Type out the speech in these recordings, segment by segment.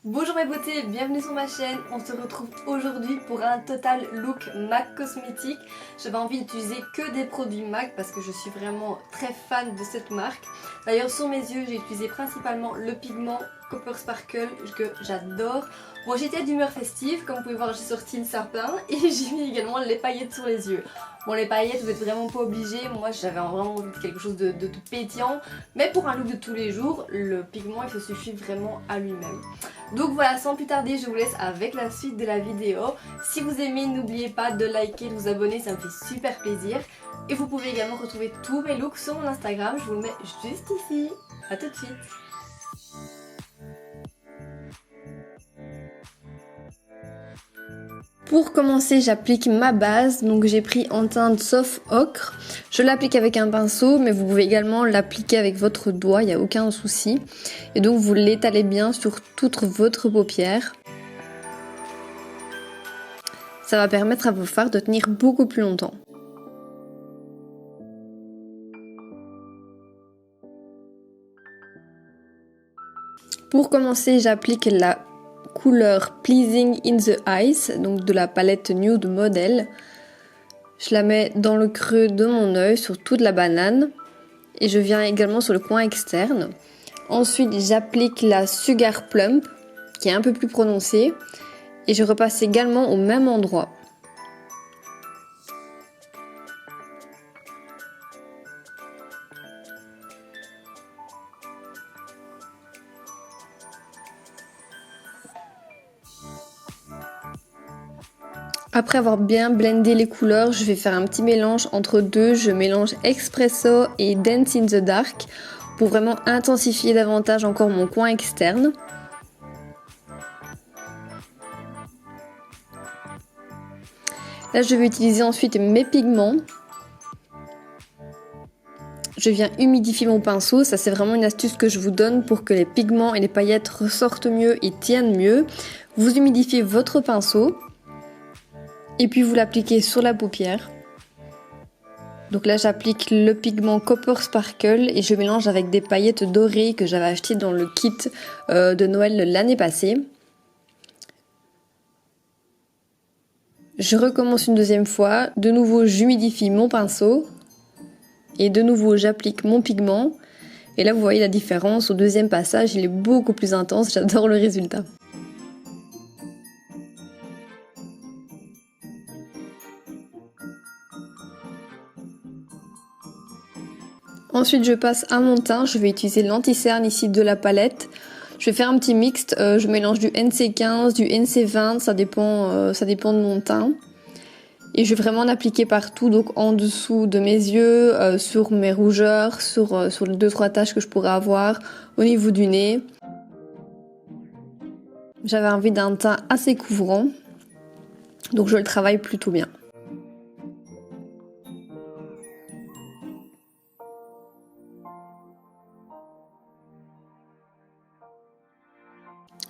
Bonjour mes beautés, bienvenue sur ma chaîne. On se retrouve aujourd'hui pour un total look MAC cosmétique. J'avais envie d'utiliser que des produits MAC parce que je suis vraiment très fan de cette marque. D'ailleurs sur mes yeux j'ai utilisé principalement le pigment Copper Sparkle que j'adore. Bon, j'étais d'humeur festive, comme vous pouvez voir j'ai sorti le sapin et j'ai mis également les paillettes sur les yeux. Bon, les paillettes vous n'êtes vraiment pas obligés, moi j'avais vraiment envie de quelque chose de tout pétillant. Mais pour un look de tous les jours, le pigment il se suffit vraiment à lui-même. Donc voilà, sans plus tarder, je vous laisse avec la suite de la vidéo. Si vous aimez, n'oubliez pas de liker, de vous abonner, ça me fait super plaisir. Et vous pouvez également retrouver tous mes looks sur mon Instagram, je vous le mets juste ici. A tout de suite. Pour commencer, j'applique ma base, donc j'ai pris en teinte Soft Ocre. Je l'applique avec un pinceau, mais vous pouvez également l'appliquer avec votre doigt, il n'y a aucun souci. Et donc vous l'étalez bien sur toute votre paupière. Ça va permettre à vos fards de tenir beaucoup plus longtemps. Pour commencer, j'applique la couleur Pleasing in the Eyes, donc de la palette Nude Model. Je la mets dans le creux de mon œil, sur toute la banane. Et je viens également sur le coin externe. Ensuite, j'applique la Sugar Plump, qui est un peu plus prononcée. Et je repasse également au même endroit. Après avoir bien blendé les couleurs, je vais faire un petit mélange entre deux. Je mélange Espresso et Dance in the Dark pour vraiment intensifier davantage encore mon coin externe. Là, je vais utiliser ensuite mes pigments. Je viens humidifier mon pinceau, ça c'est vraiment une astuce que je vous donne pour que les pigments et les paillettes ressortent mieux et tiennent mieux. Vous humidifiez votre pinceau. Et puis vous l'appliquez sur la paupière. Donc là j'applique le pigment Copper Sparkle et je mélange avec des paillettes dorées que j'avais achetées dans le kit de Noël l'année passée. Je recommence une deuxième fois. De nouveau j'humidifie mon pinceau. Et de nouveau j'applique mon pigment. Et là vous voyez la différence. Au deuxième passage il est beaucoup plus intense. J'adore le résultat. Ensuite je passe à mon teint, je vais utiliser l'anti-cerne ici de la palette. Je vais faire un petit mixte, je mélange du NC15, du NC20, ça dépend de mon teint. Et je vais vraiment en appliquer partout, donc en dessous de mes yeux, sur mes rougeurs, sur les 2-3 taches que je pourrais avoir, au niveau du nez. J'avais envie d'un teint assez couvrant, donc je le travaille plutôt bien.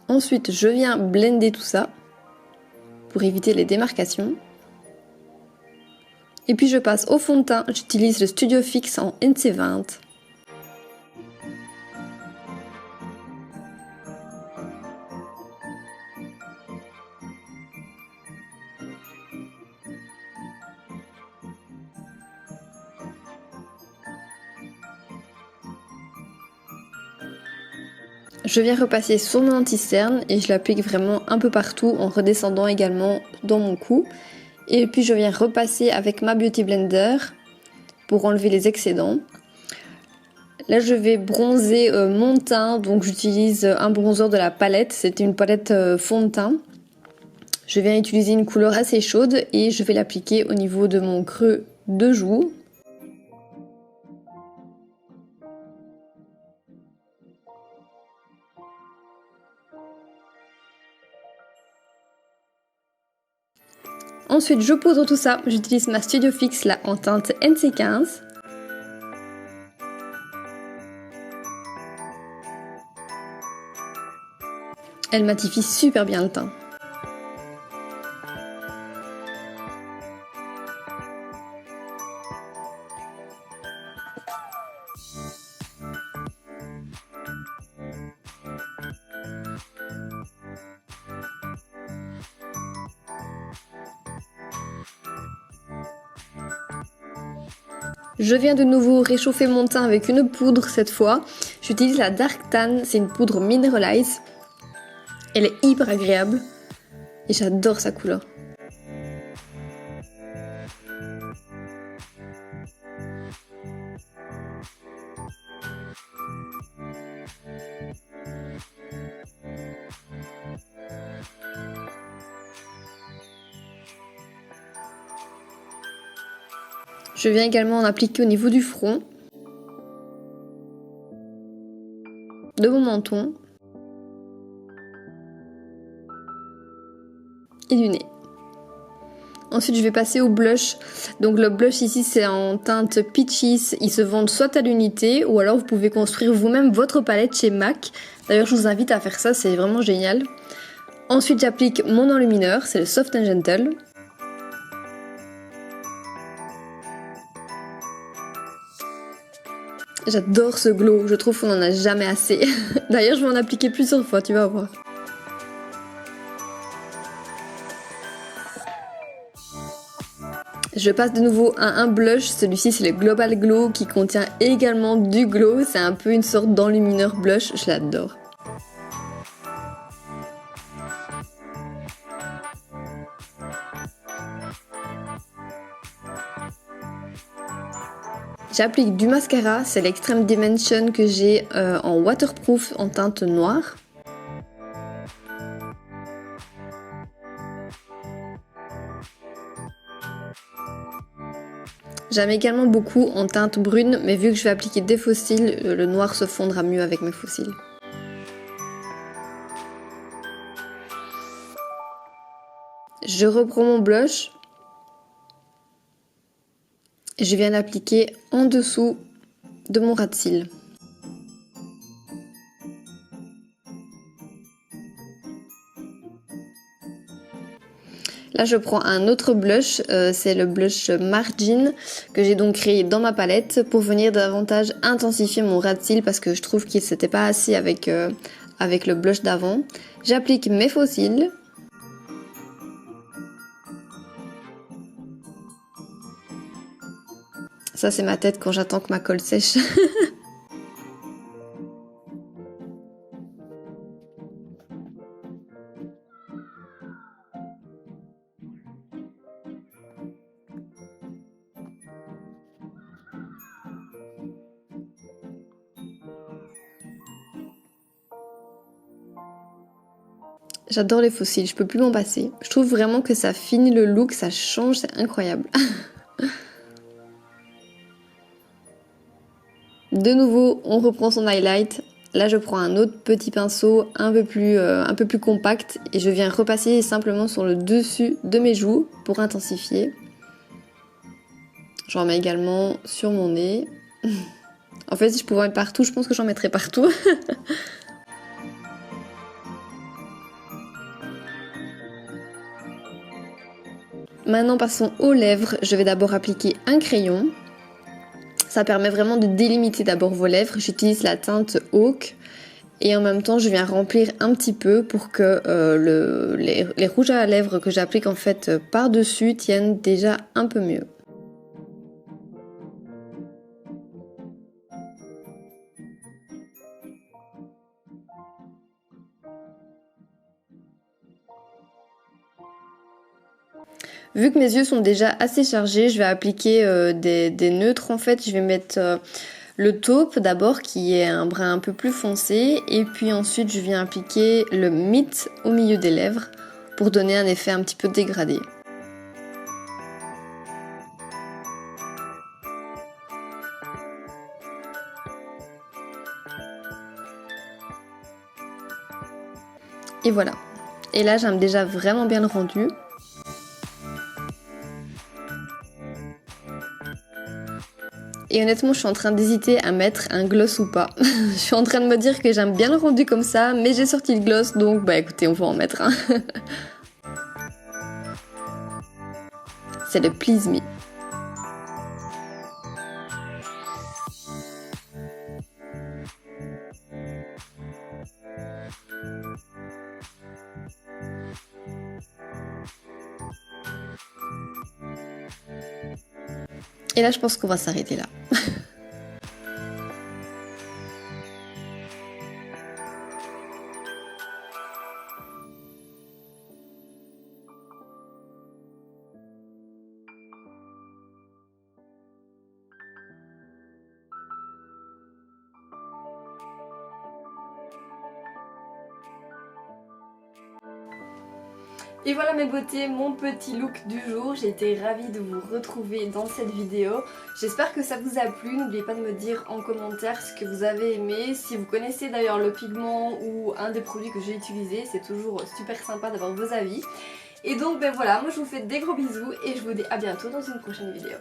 Ensuite, je viens blender tout ça pour éviter les démarcations. Et puis je passe au fond de teint, j'utilise le Studio Fix en NC20. Je viens repasser sur mon anti-cerne et je l'applique vraiment un peu partout en redescendant également dans mon cou. Et puis je viens repasser avec ma Beauty Blender pour enlever les excédents. Là je vais bronzer mon teint, donc j'utilise un bronzer de la palette, c'est une palette fond de teint. Je viens utiliser une couleur assez chaude et je vais l'appliquer au niveau de mon creux de joue. Ensuite je poudre tout ça, j'utilise ma Studio Fix là en teinte NC15. Elle matifie super bien le teint. Je viens de nouveau réchauffer mon teint avec une poudre cette fois. J'utilise la Dark Tan, c'est une poudre Mineralize. Elle est hyper agréable et j'adore sa couleur. Je viens également en appliquer au niveau du front, de mon menton et du nez. Ensuite, je vais passer au blush. Donc le blush ici, c'est en teinte Peaches. Ils se vendent soit à l'unité ou alors vous pouvez construire vous-même votre palette chez MAC. D'ailleurs, je vous invite à faire ça, c'est vraiment génial. Ensuite, j'applique mon enlumineur, c'est le Soft and Gentle. J'adore ce glow, je trouve qu'on en a jamais assez. D'ailleurs, je vais en appliquer plusieurs fois, tu vas voir. Je passe de nouveau à un blush, celui-ci c'est le Global Glow qui contient également du glow, c'est un peu une sorte d'enlumineur blush, je l'adore. J'applique du mascara, c'est l'Extreme Dimension que j'ai en waterproof en teinte noire. J'aime également beaucoup en teinte brune, mais vu que je vais appliquer des faux cils, le noir se fondra mieux avec mes faux cils. Je reprends mon blush. Et je viens l'appliquer en dessous de mon ras de cils. Là, je prends un autre blush, c'est le blush Margin que j'ai donc créé dans ma palette pour venir davantage intensifier mon ras de cils parce que je trouve qu'il s'était pas assez avec le blush d'avant. J'applique mes faux cils. Ça, c'est ma tête quand j'attends que ma colle sèche. J'adore les faux cils, je peux plus m'en passer. Je trouve vraiment que ça finit le look, ça change, c'est incroyable. De nouveau, on reprend son highlight. Là, je prends un autre petit pinceau un peu plus compact et je viens repasser simplement sur le dessus de mes joues pour intensifier. J'en mets également sur mon nez. En fait, si je pouvais en mettre partout, je pense que j'en mettrais partout. Maintenant, passons aux lèvres. Je vais d'abord appliquer un crayon. Ça permet vraiment de délimiter d'abord vos lèvres. J'utilise la teinte Oak. Et en même temps, je viens remplir un petit peu pour que les rouges à lèvres que j'applique en fait par-dessus tiennent déjà un peu mieux. Vu que mes yeux sont déjà assez chargés, je vais appliquer des neutres en fait. Je vais mettre le taupe d'abord qui est un brun un peu plus foncé et puis ensuite je viens appliquer le mitt au milieu des lèvres pour donner un effet un petit peu dégradé. Et voilà. Et là j'aime déjà vraiment bien le rendu. Et honnêtement, je suis en train d'hésiter à mettre un gloss ou pas. Je suis en train de me dire que j'aime bien le rendu comme ça, mais j'ai sorti le gloss, donc bah écoutez, on va en mettre un. C'est le Please Me. Et là, je pense qu'on va s'arrêter là. Et voilà mes beautés, mon petit look du jour. J'ai été ravie de vous retrouver dans cette vidéo. J'espère que ça vous a plu. N'oubliez pas de me dire en commentaire ce que vous avez aimé. Si vous connaissez d'ailleurs le pigment ou un des produits que j'ai utilisé, c'est toujours super sympa d'avoir vos avis. Et donc ben voilà, moi je vous fais des gros bisous et je vous dis à bientôt dans une prochaine vidéo.